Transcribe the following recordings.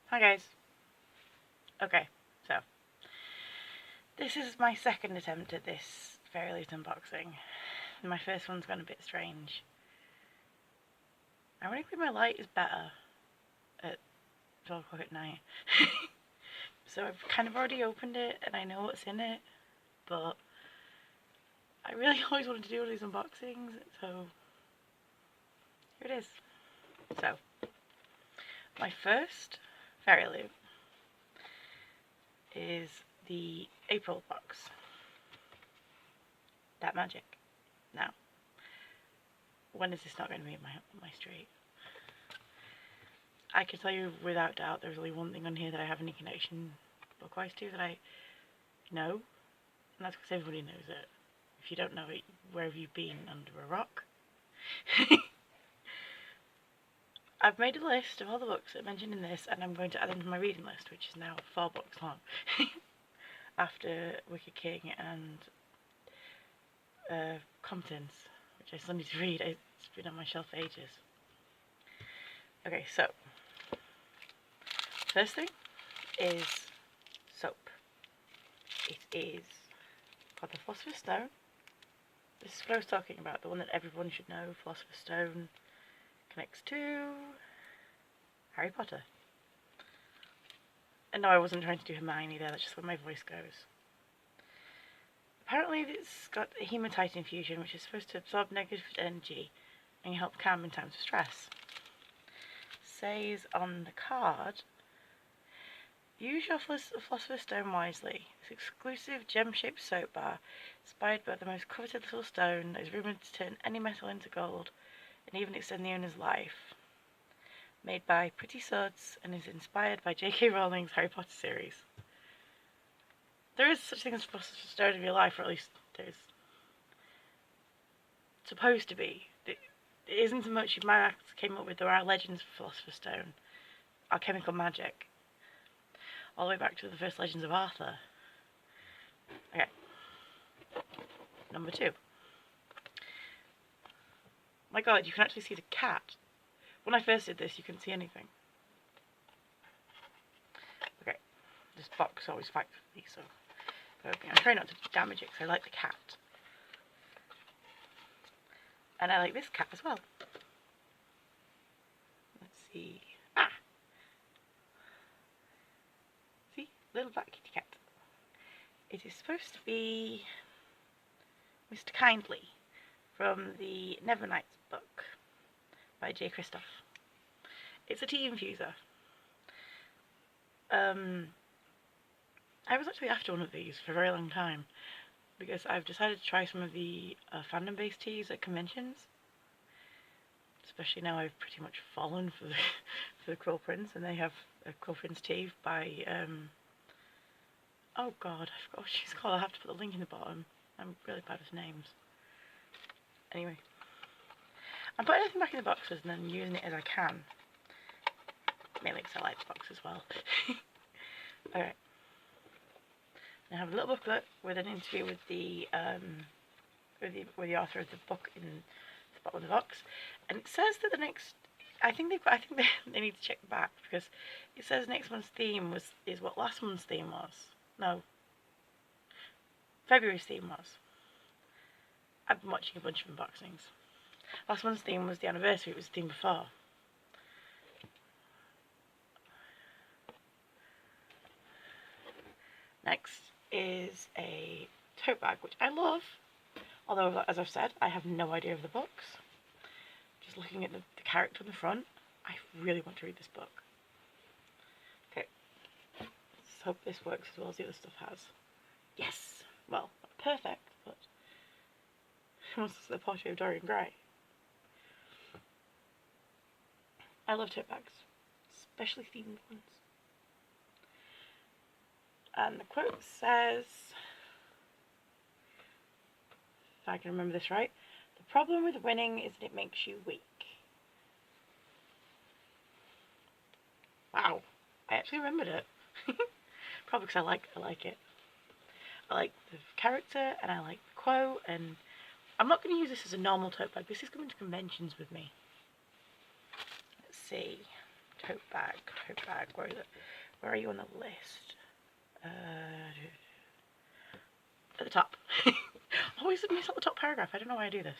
Hi guys. Okay, so this is my second attempt at this fairyloot unboxing. My first one's gone a bit strange. Ironically, my light is better at 12 o'clock at night. So I've kind of already opened it and I know what's in it, but I really always wanted to do one of these unboxings, so here it is. So, my first fairyloot is the April box. That magic. Now, when is this not going to be in my street? I can tell you without doubt there's only one thing on here that I have any connection bookwise to that I know, and that's because everybody knows it. If you don't know it, where have you been? Under a rock? I've made a list of all the books that are mentioned in this, and I'm going to add them to my reading list, which is now 4 books long. After Wicked King and Compton's, which I still need to read. It's been on my shelf for ages. Okay, so first thing is soap. It is called the Philosopher's Stone. This is what I was talking about, the one that everyone should know. Philosopher's Stone connects to Harry Potter. And no, I wasn't trying to do Hermione there, that's just where my voice goes. Apparently it's got a hematite infusion, which is supposed to absorb negative energy and help calm in times of stress. It says on the card, use your Philosopher's Stone wisely. This exclusive gem-shaped soap bar, inspired by the most coveted little stone that is rumoured to turn any metal into gold and even extend the owner's life. Made by Pretty Swords and is inspired by J.K. Rowling's Harry Potter series. There is such a thing as Philosopher's Stone in real life, or at least there's supposed to be. It isn't so much Marax came up with. There are legends for Philosopher's Stone, alchemical magic, all the way back to the first legends of Arthur. Okay, number 2. My god, you can actually see the cat. When I first did this, you couldn't see anything. Okay, this box always fights with me, so I'm trying not to damage it because I like the cat. And I like this cat as well. Let's see. Ah! See? Little black kitty cat. It is supposed to be Mr. Kindly from the Nevernights book by J. Kristoff. It's a tea infuser. I was actually after one of these for a very long time because I've decided to try some of the fandom-based teas at conventions. Especially now I've pretty much fallen for the Quill Prince, and they have a Quill Prince tea by oh god, I forgot what she's called. I'll have to put the link in the bottom. I'm really bad with names. Anyway, I'm putting everything back in the boxes and then using it as I can. Mainly because I like the box as well. Alright. I have a little booklet with an interview with the author of the book in the bottom of the box, and it says that the next, I think they need to check back because it says next month's theme is what last month's theme was. No, February's theme was. I've been watching a bunch of unboxings. Last month's theme was the anniversary. It was the theme before. Next is a tote bag, which I love, although, as I've said, I have no idea of the books. Just looking at the character on the front, I really want to read this book. Okay, let's hope this works as well as the other stuff has. Yes! Well, not perfect, but almost the portrait of Dorian Gray. I love tote bags, especially themed ones. And the quote says, if I can remember this right, the problem with winning is that it makes you weak. Wow, I actually remembered it. Probably because I like it. I like the character and I like the quote, and I'm not going to use this as a normal tote bag. This is coming to conventions with me. Let's see. Tote bag. Where is it? Where are you on the list? At the top. Always miss out the top paragraph. I don't know why I do this.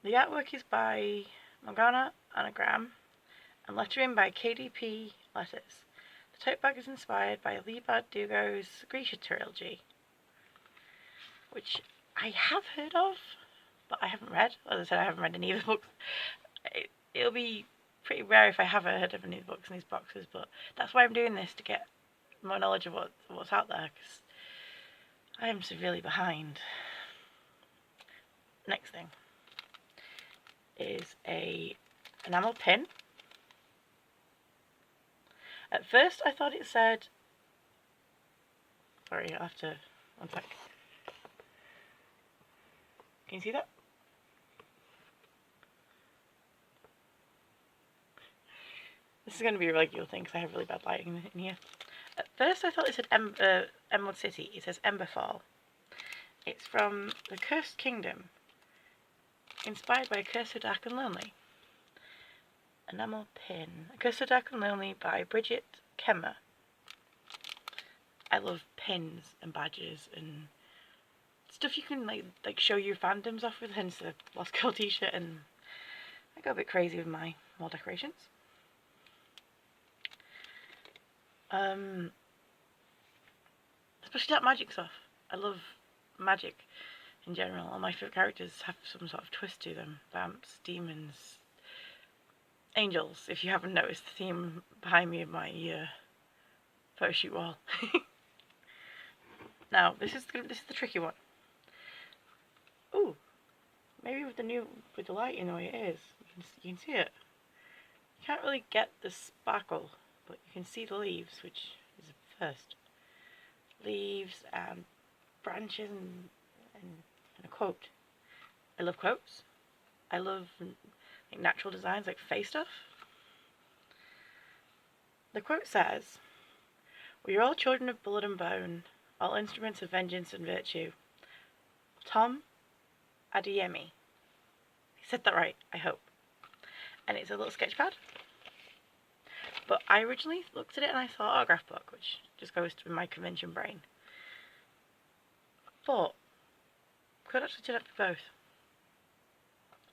The artwork is by Morgana Anagram and lettering by KDP Letters. The tote bag is inspired by Leigh Bardugo's Grisha trilogy, which I have heard of, but I haven't read. As I said, I haven't read any of the books. It'll be pretty rare if I haven't heard of any of the books in these boxes, but that's why I'm doing this, to get more knowledge of what's out there, because I am severely behind. Next thing is a enamel pin. At first I thought it said, sorry, I'll have to, one sec. Can you see that? This is going to be a regular thing because I have really bad lighting in here. At first I thought it said Emerald City. It says Emberfall. It's from the Cursed Kingdom, inspired by A Curse So Dark and Lonely. Enamel pin. A Curse So Dark and Lonely by Bridget Kemmer. I love pins and badges and stuff you can like show your fandoms off with, hence the Lost Girl t-shirt, and I go a bit crazy with my wall decorations. Especially that magic stuff. I love magic in general. All my favourite characters have some sort of twist to them. Vamps, demons, angels. If you haven't noticed the theme behind me of my photo shoot wall. Now this is the tricky one. Ooh, maybe with the light in the way it is, you can see it. You can't really get the sparkle, but you can see the leaves, which is a first. Leaves and branches and a quote. I love quotes. I love like natural designs, like fae stuff. The quote says, "We are all children of blood and bone, all instruments of vengeance and virtue. Tom Adeyemi." I said that right, I hope. And it's a little sketch pad. But I originally looked at it and I thought autograph book, which just goes to my convention brain. But could actually turn out to be both.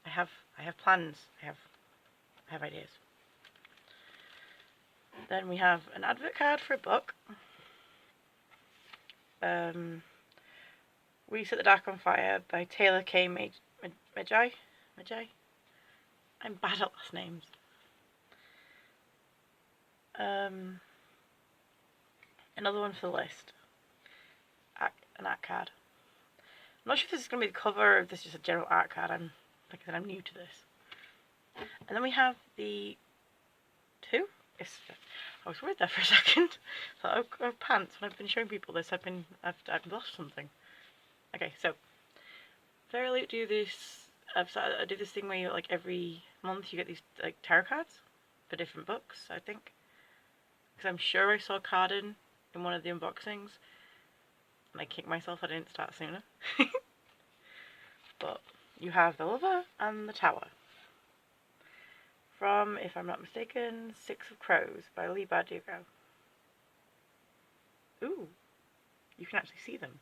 I have plans. I have ideas. Then we have an advert card for a book. We Set the Dark on Fire by Taylor K. Magi. I'm bad at last names. Another one for the list. An art card. I'm not sure if this is going to be the cover or if this is just a general art card. Like I said, I'm new to this. And then we have the two. I was worried there for a second. I thought, oh, pants. When I've been showing people this, I've lost something. Okay, so fairyloot do this. I do this thing where you, like, every month you get these like tarot cards for different books, I think. Because I'm sure I saw Cardin in one of the unboxings, and I kicked myself I didn't start sooner. But you have the Lover and the Tower. From, if I'm not mistaken, Six of Crows by Leigh Bardugo. Ooh, you can actually see them.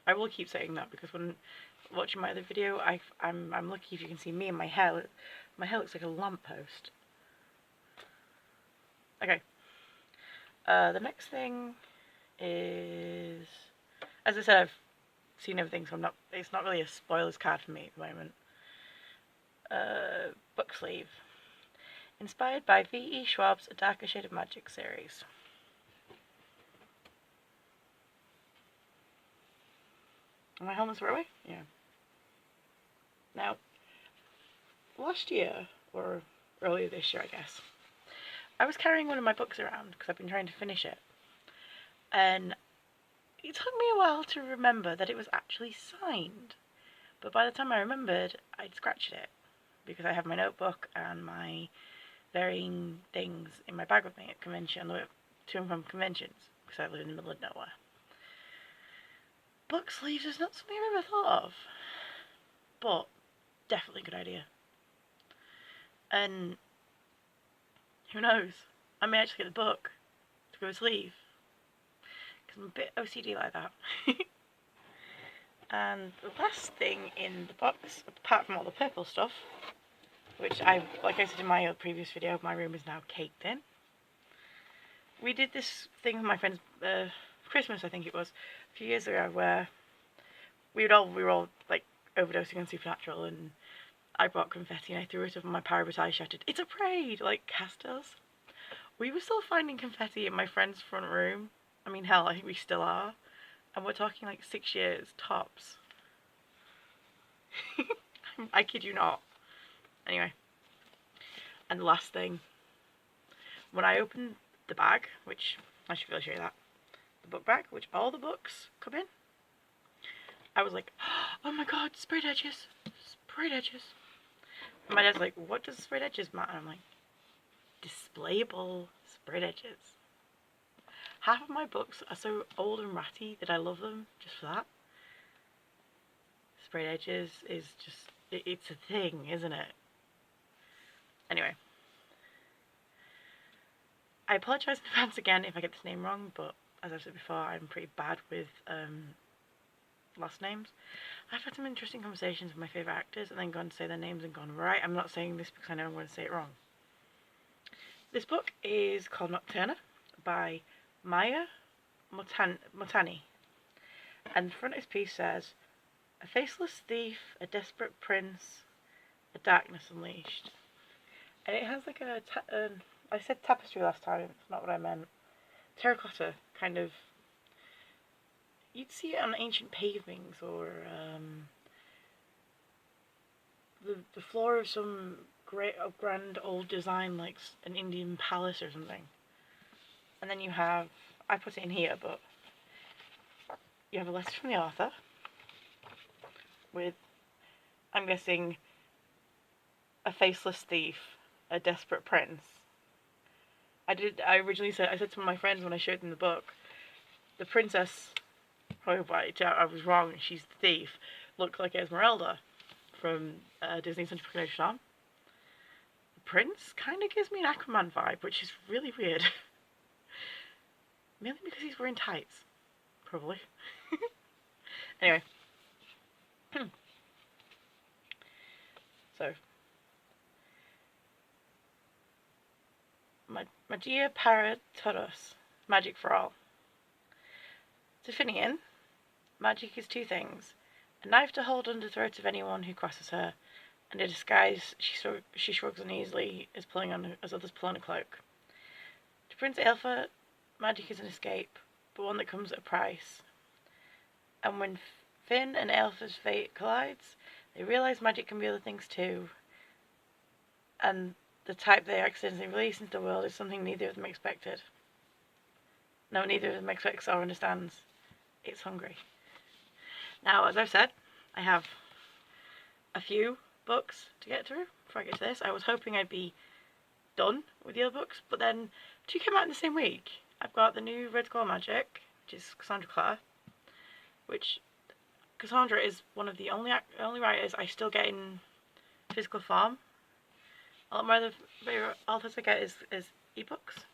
I will keep saying that because when watching my other video, I'm lucky if you can see me and my hair. My hair looks like a lamppost. Okay. The next thing is, as I said, I've seen everything, so it's not really a spoilers card for me at the moment. Book sleeve. Inspired by V.E. Schwab's A Darker Shade of Magic series. Am I holding this right away? Yeah. Now, last year, or earlier this year I guess, I was carrying one of my books around because I've been trying to finish it. And it took me a while to remember that it was actually signed. But by the time I remembered, I'd scratched it. Because I have my notebook and my varying things in my bag with me at convention, on the way to and from conventions, because I live in the middle of nowhere. Book sleeves is not something I've ever thought of. But definitely a good idea. And who knows, I may actually get the book to go to sleeve, because I'm a bit OCD like that. And the last thing in the box, apart from all the purple stuff, which like I said in my previous video, my room is now caked in. We did this thing with my friends, Christmas I think it was, a few years ago, where we were all like overdosing on Supernatural, and I brought confetti and I threw it up, and my parrot eye shouted, "It's a parade!" like Cass does. We were still finding confetti in my friend's front room. I mean, hell, I think we still are. And we're talking like 6 years, tops. I kid you not. Anyway. And the last thing. When I opened the bag, which I should really show you that. The book bag, which all the books come in. I was like, oh my god, sprayed edges. Sprayed edges. And my dad's like, what does sprayed edges matter? I'm like, displayable sprayed edges. Half of my books are so old and ratty that I love them just for that. Sprayed edges is just, it's a thing, isn't it? Anyway. I apologise in advance again if I get this name wrong, but as I've said before, I'm pretty bad with last names. I've had some interesting conversations with my favourite actors and then gone to say their names and gone, right, I'm not saying this because I know I'm going to say it wrong. This book is called Nocturna by Maya Motani, and the front of this piece says, a faceless thief, a desperate prince, a darkness unleashed. And it has like I said tapestry last time, it's not what I meant. Terracotta, kind of. You'd see it on ancient pavings, or the floor of some grand old design, like an Indian palace or something. And then you have, I put it in here, but you have a letter from the author with, I'm guessing, a faceless thief, a desperate prince. I originally said, I said to my friends when I showed them the book, the princess, I was wrong, she's the thief, looked like Esmeralda from Disney's Hunchback of Notre Dame. The prince kind of gives me an Aquaman vibe, which is really weird. Mainly because he's wearing tights. Probably. Anyway. So. Magia para todos. Magic for all. To Finian, magic is two things. A knife to hold under the throat of anyone who crosses her, and a disguise she shrugs uneasily as others pull on a cloak. To Prince Aelfa, magic is an escape, but one that comes at a price. And when Finn and Aelfa's fate collides, they realise magic can be other things too. And the type they accidentally release into the world is something neither of them expected. No, neither of them expects or understands. It's hungry. Now, as I've said, I have a few books to get through before I get to this. I was hoping I'd be done with the other books, but then two came out in the same week. I've got the new Red Squirrel Magic, which is Cassandra Clare, which Cassandra is one of the only writers I still get in physical form. A lot of my other favourite authors I get is ebooks.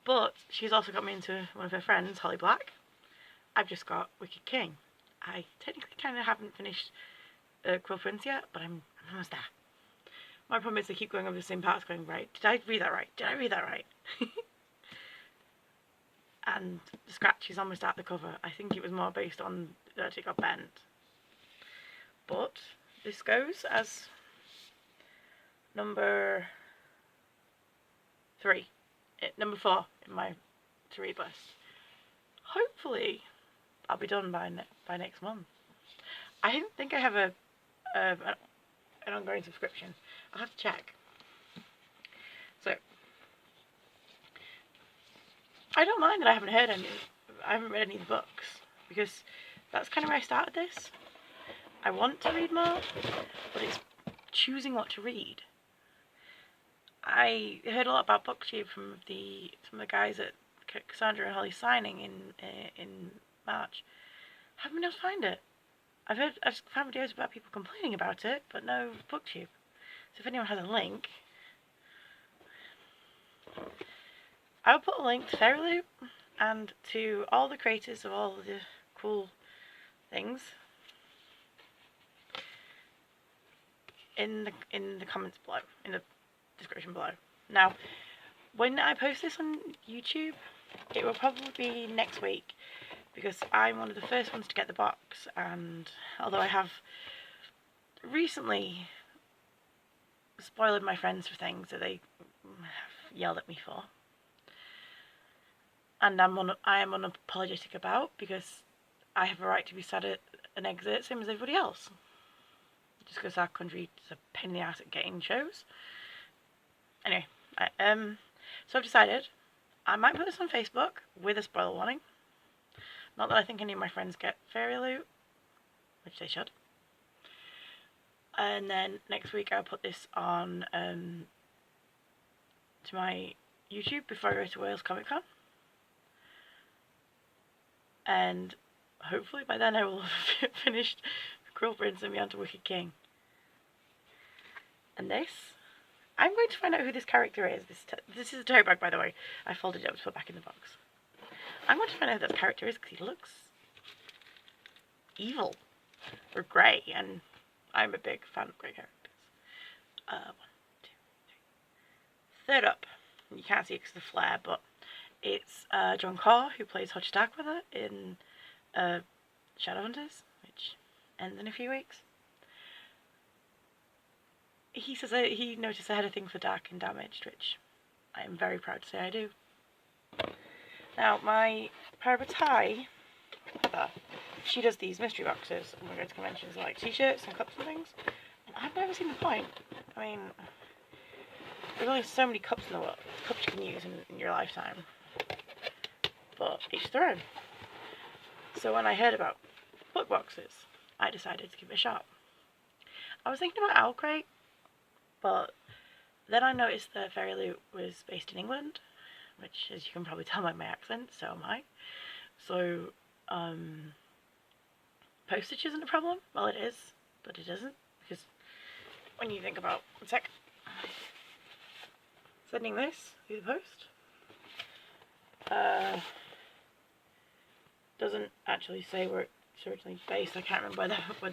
But she's also got me into one of her friends, Holly Black. I've just got Wicked King. I technically kind of haven't finished Quill Prince yet, but I'm almost there. My problem is they keep going over the same parts, going, right, did I read that right? Did I read that right? And the scratch is almost at the cover. I think it was more based on that it got bent. But this goes as number 4 in my to read list. Hopefully I'll be done by next month. I don't think I have an ongoing subscription. I'll have to check. So I don't mind that I haven't read any of the books, because that's kind of where I started this. I want to read more, but it's choosing what to read. I heard a lot about BookTube from some of the guys at Cassandra and Holly's signing in March. Haven't been able to find it. I've found videos about people complaining about it, but no booktube. So if anyone has a link, I'll put a link to fairyloot and to all the creators of all the cool things in the comments below, in the description below. Now, when I post this on YouTube, it will probably be next week, because I'm one of the first ones to get the box, and although I have recently spoiled my friends for things that they have yelled at me for, and I am unapologetic about, because I have a right to be sad at an exit, same as everybody else. Just because our country is a pain in the ass at getting shows. Anyway, so I've decided I might put this on Facebook with a spoiler warning. Not that I think any of my friends get fairyloot, which they should. And then next week I'll put this on to my YouTube before I go to Wales Comic Con. And hopefully by then I will have finished Cruel Prince and be on to Wicked King. And this, I'm going to find out who this character is. This is a tote bag, by the way. I folded it up to put back in the box. I'm going to find out who this character is, because he looks evil or grey, and I'm a big fan of grey characters. 1, 2, 3. Third up, you can't see it because of the flare, but it's John Carr, who plays Hutch Darkweather in Shadowhunters, which ends in a few weeks. He says he noticed I had a thing for dark and damaged, which I am very proud to say I do. Now, my Parabatai, Heather, she does these mystery boxes when we go to conventions, like t-shirts and cups and things. And I've never seen the point. I mean, there's only so many cups in the world, cups you can use in your lifetime. But each their own. So when I heard about book boxes, I decided to give it a shot. I was thinking about Owl Crate, but then I noticed that fairyloot was based in England, which, as you can probably tell by my accent, so am I. So, postage isn't a problem. Well, it is, but it isn't, because when you think about, sending this through the post, doesn't actually say where it's originally based. I can't remember where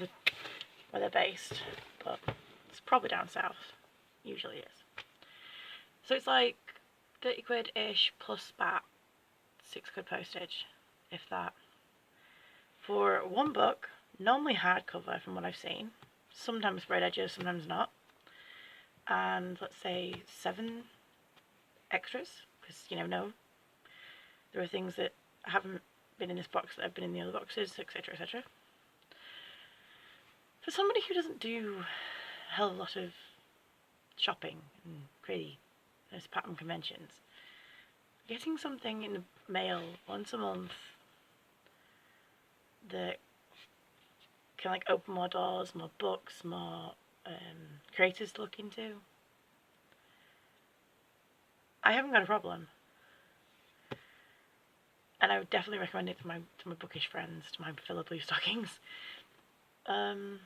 they're based, but it's probably down south. Usually is. So it's like 30 quid-ish plus VAT, 6 quid postage, if that. For one book, normally hardcover from what I've seen, sometimes spread edges, sometimes not, and let's say 7 extras, because you never know. There are things that haven't been in this box that have been in the other boxes, etc, etc. For somebody who doesn't do a hell of a lot of shopping and crazy pattern conventions, getting something in the mail once a month that can like open more doors, more books, more creators to look into, I haven't got a problem. And I would definitely recommend it to my bookish friends, to my fellow blue stockings. But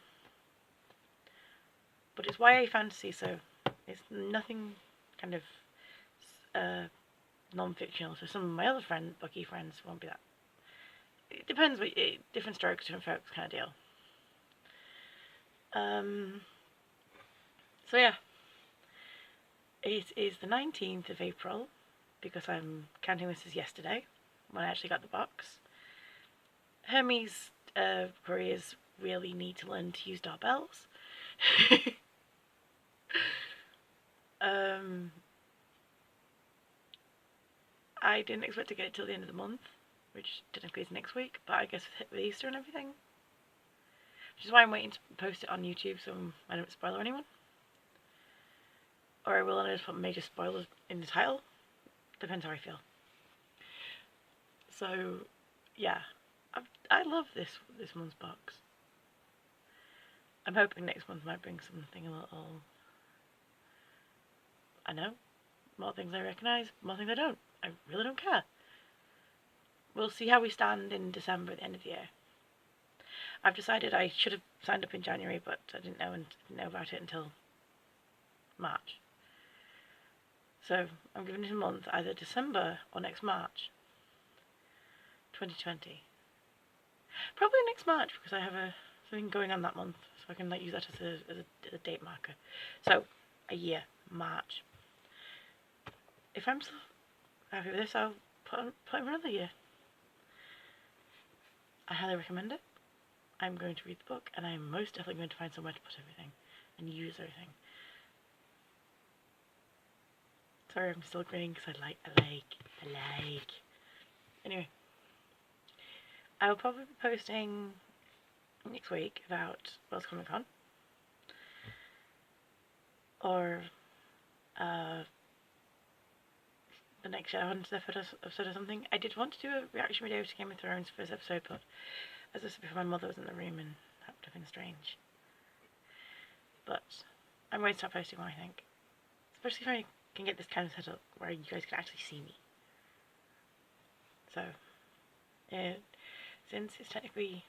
it's YA fantasy, so it's nothing kind of non-fictional. So some of my other bookie friends won't be that. It depends, different strokes, different folks kind of deal. So yeah, it is the 19th of April, because I'm counting this as yesterday, when I actually got the box. Hermes couriers really need to learn to use doorbells. I didn't expect to get it till the end of the month, which technically is next week, but I guess with Easter and everything. Which is why I'm waiting to post it on YouTube so I don't spoil anyone. Or I will, and I just put major spoilers in the title. Depends how I feel. So, yeah. I love this month's box. I'm hoping next month might bring something a little, I know, more things I recognise, more things I don't. I really don't care. We'll see how we stand in December at the end of the year. I've decided I should have signed up in January, but I didn't know about it until March. So I'm giving it a month, either December or next March 2020. Probably next March, because I have something going on that month, so I can use that as a date marker. So a year, March. If I'm still happy with this, I'll put it for another year. I highly recommend it. I'm going to read the book, and I'm most definitely going to find somewhere to put everything and use everything. Sorry, I'm still grinning because I like. Anyway, I will probably be posting next week about World's Comic Con, or the next episode or something. I did want to do a reaction video to Game of Thrones first episode, but as I said before, my mother was in the room and that would have been strange. But I'm going to start posting more, I think. Especially if I can get this kind of set up where you guys can actually see me. So, since it's technically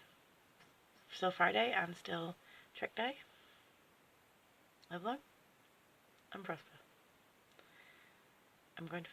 still Friday and still Trek Day, live long and prosper. I'm going to